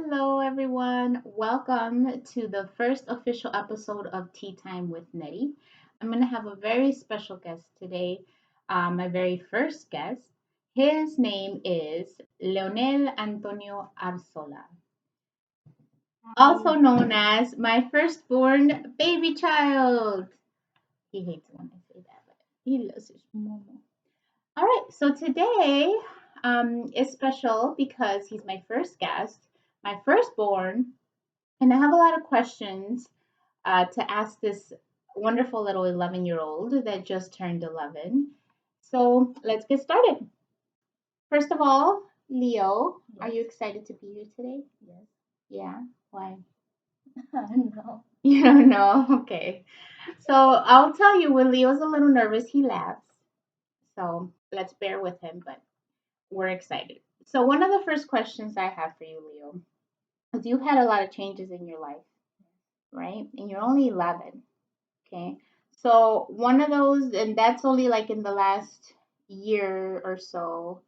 Hello, everyone. Welcome to the first official episode of Tea Time with Nettie. I'm going to have a very special guest today, my very first guest. His name is Leonel Antonio Arzola, also known as my firstborn baby child. He hates it when I say that, but he loves his mama. All right, so today is special because he's my first guest, my firstborn, and I have a lot of questions to ask this wonderful little 11-year-old that just turned 11. So let's get started. First of all, Leo, are you excited to be here today? Yes. Yeah. Why? I don't know. You don't know? Okay. So I'll tell you, when Leo's a little nervous, he laughs. So let's bear with him, but we're excited. So, one of the first questions I have for you, Leo, is you've had a lot of changes in your life, right? And you're only 11. Okay. So one of those, and that's only like in the last year or so.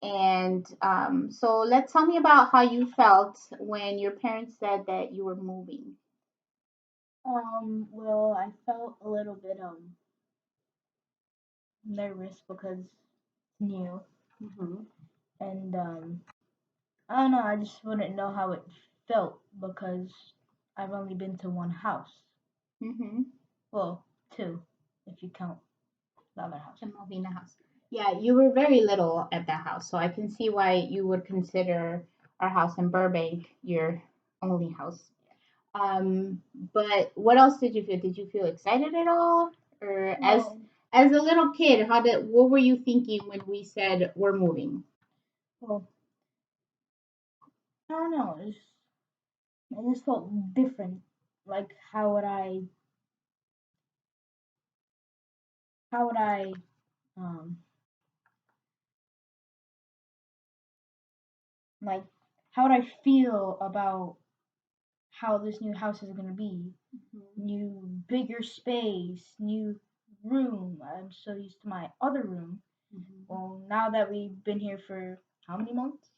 And so let's tell me about how you felt when your parents said that you were moving. Well, I felt a little bit nervous because it's new, Mm-hmm. and I don't know. I just wouldn't know how it felt because I've only been to one house. Mm-hmm. Well, two, if you count the other house. The Malvina house. Yeah, you were very little at that house, so I can see why you would consider our house in Burbank your only house. But what else did you feel? Did you feel excited at all? Or Well, as a little kid, what were you thinking when we said we're moving? well, I don't know. I just felt different. Like, how would I, um, like, how would I feel about how this new house is gonna be? Mhm. New, bigger space, new room. I'm so used to my other room. Mhm. Well, now that we've been here for how many months?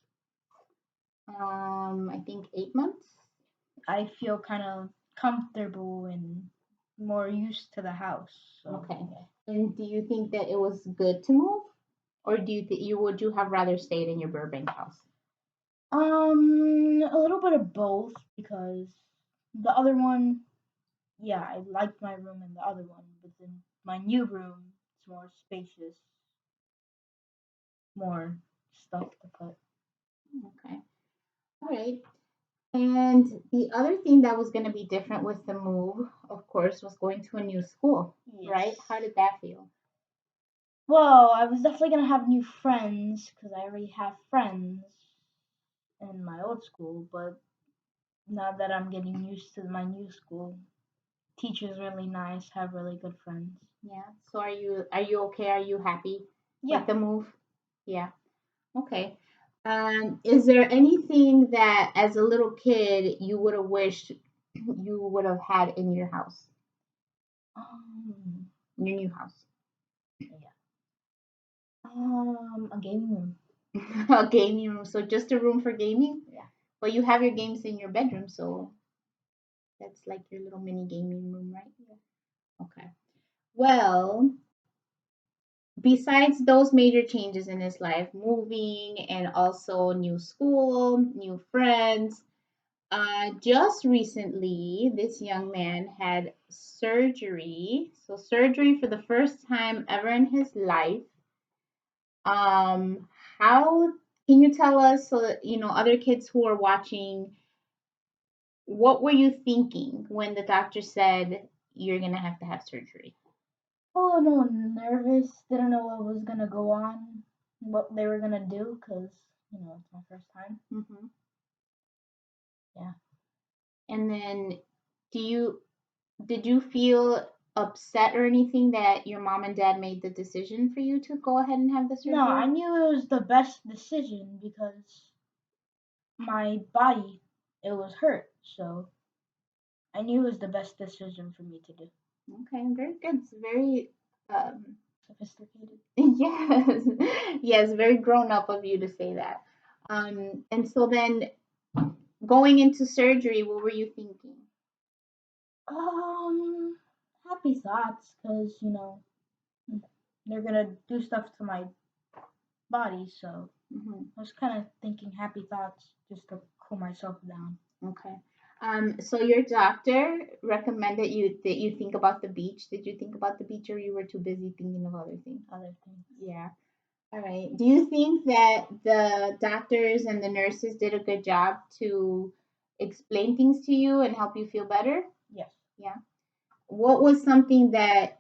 I think 8 months. I feel kind of comfortable and more used to the house. So Okay. yeah. And do you think that it was good to move, or do you think you would you have rather stayed in your Burbank house? A little bit of both because the other one, yeah, I liked my room in the other one, but then my new room, it's more spacious, more stuff to put. Okay. All right. And the other thing that was going to be different with the move, of course, was going to a new school, right? Yes. How did that feel? Well, I was definitely gonna have new friends because I already have friends in my old school, but now that I'm getting used to my new school, teachers really nice, have really good friends. Yeah. So are you okay? Are you happy with Yeah. the move? Yeah. Okay. Is there anything that as a little kid you would have wished you would have had in your house, Um. in your new house? Yeah. A gaming room. A gaming room. So just a room for gaming? Yeah. But you have your games in your bedroom, so that's like your little mini gaming room, right? Okay. Well, besides those major changes in his life, moving and also new school, new friends, just recently, this young man had surgery. So, surgery for the first time ever in his life. Um, how can you tell us, so that, other kids who are watching, what were you thinking when the doctor said you're gonna have to have surgery? Oh no, nervous. Didn't know what was gonna go on, what they were gonna do, cause it's my first time. Hmm. Yeah. And then, do you did you feel upset or anything that your mom and dad made the decision for you to go ahead and have the No, I surgery? knew it was the best decision because my body, it was hurt, so I knew it was the best decision for me to do. Okay, very good. It's very, Sophisticated. yes, yes, very grown up of you to say that. And so then, going into surgery, what were you thinking? Um, Happy thoughts, cause they're gonna do stuff to my body, so Hmm. I was kind of thinking happy thoughts just to cool myself down. Okay. So your doctor recommended you think about the beach. Did you think about the beach, or you were too busy thinking of other things? Other things. Yeah. All right. Do you think that the doctors and the nurses did a good job to explain things to you and help you feel better? Yes. Yeah. What was something that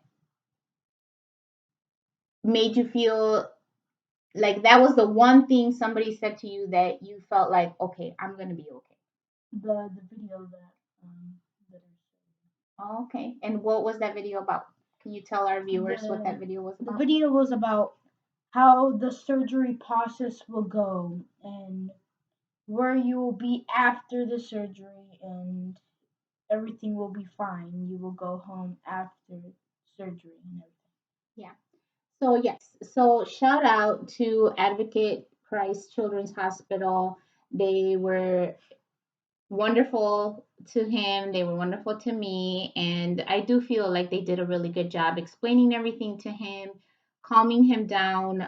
made you feel like that was the one thing somebody said to you that you felt like, okay, I'm gonna be okay? The video that Oh, okay. And what was that video about? Can you tell our viewers what that video was the about? video was about how the surgery process will go and where you will be after the surgery and everything will be fine. You will go home after surgery and everything. Yeah. So yes. So shout out to Advocate Christ Children's Hospital. They were wonderful to him. They were wonderful to me. And I do feel like they did a really good job explaining everything to him, calming him down,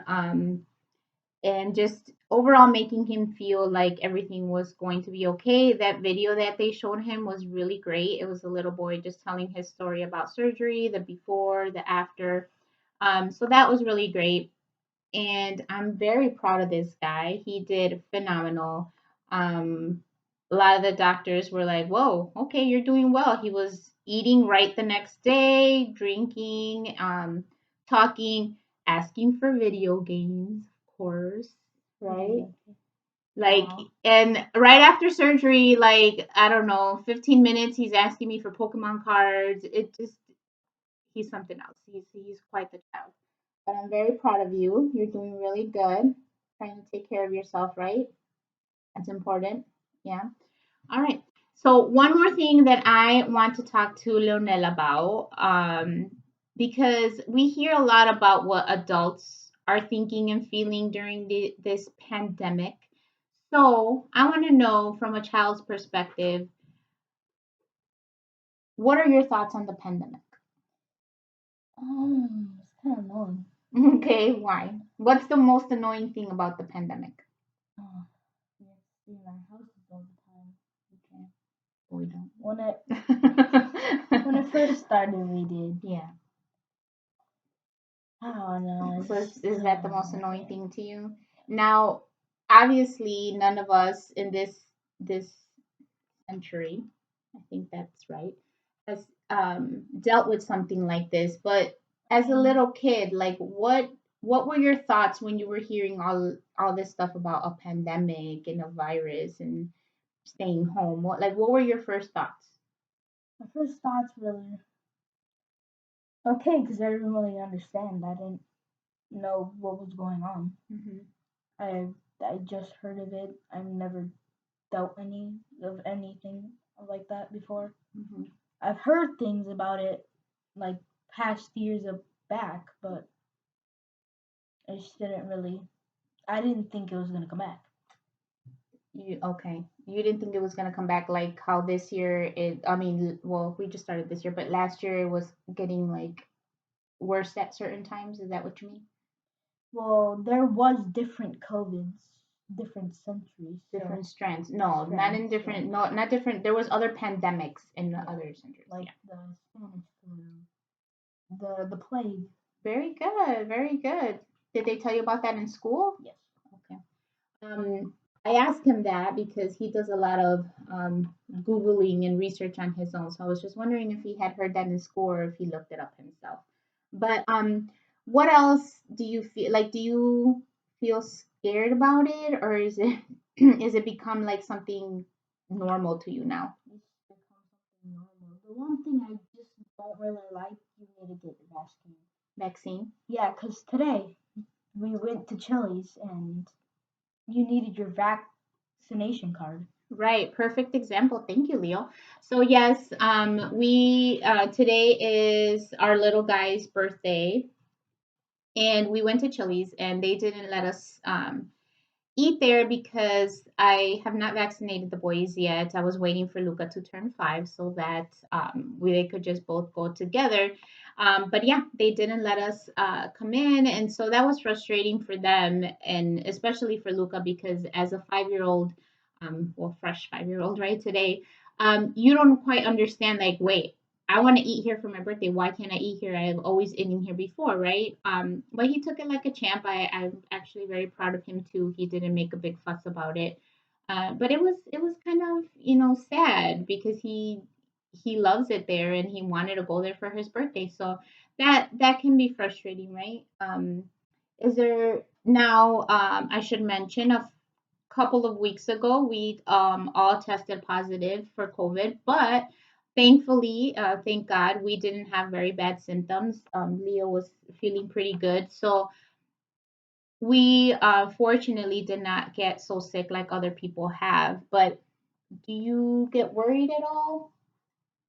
and just overall making him feel like everything was going to be okay. That video that they showed him was really great. It was a little boy just telling his story about surgery, the before, the after. So that was really great, and I'm very proud of this guy. He did phenomenal. A lot of the doctors were like, "Whoa, okay, you're doing well." He was eating right the next day, drinking, talking, asking for video games, of course, right? Video. Like, Wow. and right after surgery, like, I don't know, 15 minutes, he's asking me for Pokemon cards. It just, he's something else. He's quite the child. But I'm very proud of you. You're doing really good. Trying to take care of yourself, right? That's important. Yeah. All right. So one more thing that I want to talk to Leonel about, because we hear a lot about what adults are thinking and feeling during this pandemic. So I want to know from a child's perspective, what are your thoughts on the pandemic? It's kind of annoying. Okay, why? What's the most annoying thing about the pandemic? Oh, we have to stay in our houses all the time. Okay, we don't. When it first started, we did. Yeah. I don't know. So It's is that the most still annoying thing to you? Now, obviously, none of us in this century, I think that's right, has dealt with something like this. But as a annoying. little kid, like what were your thoughts when you were hearing all this stuff about a pandemic and a virus and staying home? What were your first thoughts? My first thoughts were okay because I didn't really understand. I didn't know what was going on. Hmm. I I just heard of it. I've never dealt any of anything like that before. Hmm. I've heard things about it like past years of back, but I just didn't really. I didn't think it was gonna come back. You okay? You didn't think it was gonna come back like how this year it. I mean, well, we just started this year, but last year it was getting like worse at certain times. Is that what you mean? Well, there was different COVIDs, different centuries, so Different strands? No, not in strands. So different. No, not different. There was other pandemics in the yeah, other centuries. like Yeah. the Spanish flu, the plague. Very good. Very good. Did they tell you about that in school? Yes. Okay. I asked him that because he does a lot of Googling and research on his own. So I was just wondering if he had heard that in school or if he looked it up himself. But what else do you feel like? Do you feel scared about it, or is it is it become like something normal to you now? It's become something normal. The one thing I just don't really like, you need to get the vaccine. Vaccine? Yeah, 'cause today we went to Chili's and you needed your vaccination card. Right, perfect example. Thank you, Leo. So yes, we today is our little guy's birthday, and we went to Chili's, and they didn't let us eat there because I have not vaccinated the boys yet. I was waiting for Luca to turn 5 so that they could just both go together. But yeah, they didn't let us come in. And so that was frustrating for them, and especially for Luca because as a 5 year old, well, fresh 5 year old, right, today, you don't quite understand, like, wait, I want to eat here for my birthday. Why can't I eat here? I've always eaten here before, right? But he took it like a champ. I'm actually very proud of him too. He didn't make a big fuss about it. But it was kind of, sad because he loves it there and he wanted to go there for his birthday. So that can be frustrating, right? Is there now? I should mention a couple of weeks ago, we all tested positive for COVID, but thankfully, thank God, we didn't have very bad symptoms. Leo was feeling pretty good. So we fortunately did not get so sick like other people have. But do you get worried at all?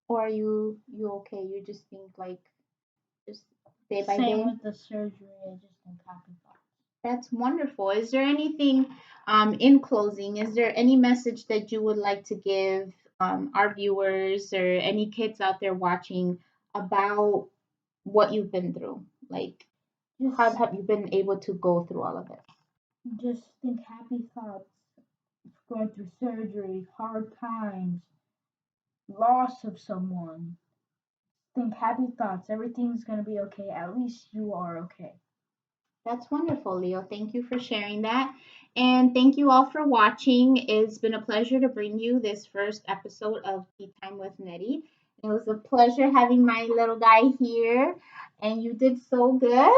Or are you okay? You just think like just day by Same day? with the surgery. I just think happy thoughts. That's wonderful. Is there anything, in closing, is there any message that you would like to give our viewers or any kids out there watching about what you've been through? Like, how Just have you been able to go through all of it? just think happy thoughts. Going through surgery, hard times, loss of someone. Think happy thoughts. Everything's gonna be okay. At least you are okay. That's wonderful, Leo. Thank you for sharing that. And thank you all for watching. It's been a pleasure to bring you this first episode of Tea Time with Nettie. It was a pleasure having my little guy here, and you did so good.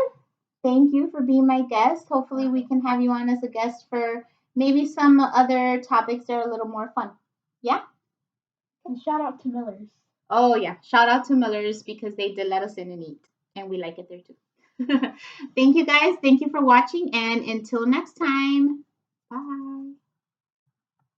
Thank you for being my guest. Hopefully, we can have you on as a guest for maybe some other topics that are a little more fun. Yeah? And shout out to Miller's. Oh, yeah. Shout out to Miller's because they did let us in and eat, and we like it there too. Thank you guys. Thank you for watching, and until next time, bye.